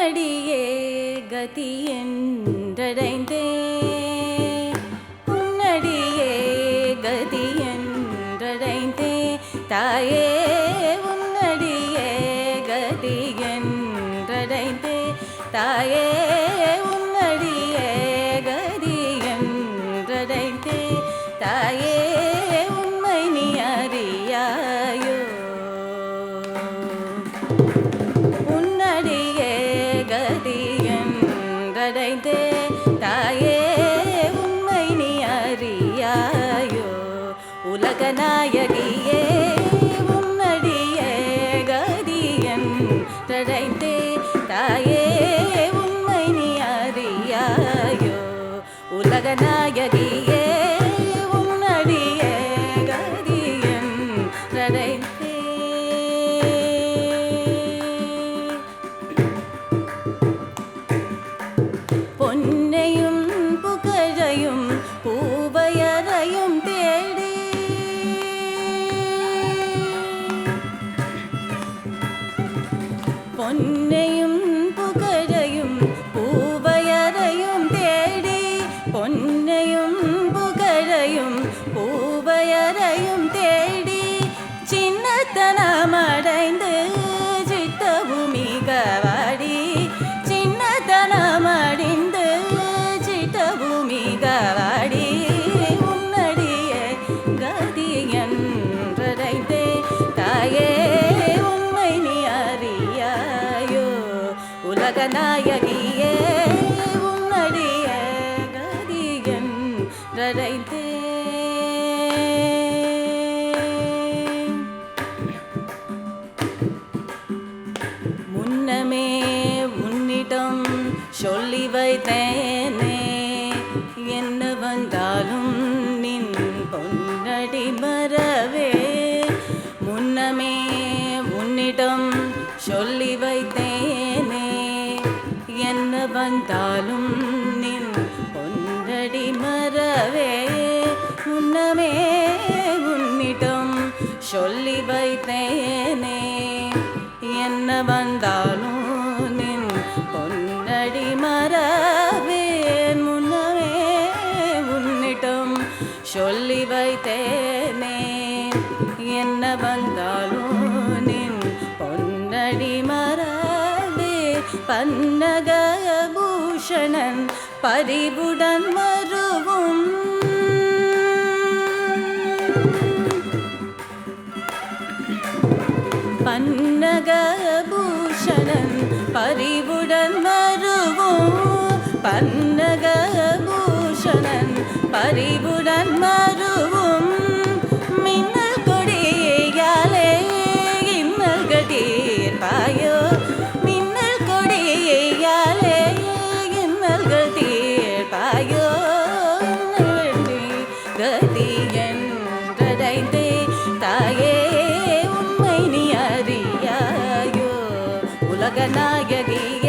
உன்னடியே கதி என்றடைந்தேன் உன்னடியே கதி என்றடைந்தேன் தாயே உன்னடியே கதி என்றடைந்தேன் தாயே உன்னடியே கதி என்றடைந்தேன் தாயே உண்மை நீ அறியாயோ உன்னடியே கதி என்றடைந்தேன் தாயே உண்மை நீ அறியாயோ உலகநாயகியே உன்னடியே கதி என்றடைந்தேன் தாயே உண்மை நீ அறியாயோ உலகநாயகியே உன்னடியே கதி என்றடைந்தேன் பொன்னையும் புகழையும் பூவையரையும் தேடி பொன்னையும் புகழையும் பூவையரையும் தேடி பொன்னையும் புகழையும் பூவையரையும் தேடி சின்னத்தனமடைந்து சித்தபூமி கவாடி சின்னத்தனமடைந்து சித்தபூமி கவாடி உன்னடியே கதி என்றடைந்தே தாயே உண்மை நீ அறியாயோ உலகநாயகியே உன்னடியே கதி என்றடைந்தே முன்னமே உன்னிடம் சொல்லி வைத்தேனே என்ன வந்தாலும் நின் பொன்னடி மறவே முன்னமே உன்னிடம் சொல்லி வைத்தேனே என்ன வந்தாலும் நின் பொன்னடி மறவே முன்னமே உன்னிடம் சொல்லி வைத்தேனே என்ன வந்தாலும் நின் பொன்னடி மறவேன் முன்னமே உன்னிடம் சொல்லி வைத்தேனே என்ன வந்தாலும் நின் பொன்னடி மறவே பன்னக பூஷணன் பரிவுடன் மருவும் பன்னக பூஷணன் பரிவுடன் மருவும் பன்னக பூஷணன் பரிவுடன் மருவும் மின்னல் கொடியாலே இன்னல்கள் தீர்ப்பாயோ மின்னல் கொடியாலே இன்னல்கள் தீர்ப்பாயோ கதி என்றடைந்தே தாயே உண்மை நீ அறியாயோ உலகநாயகியே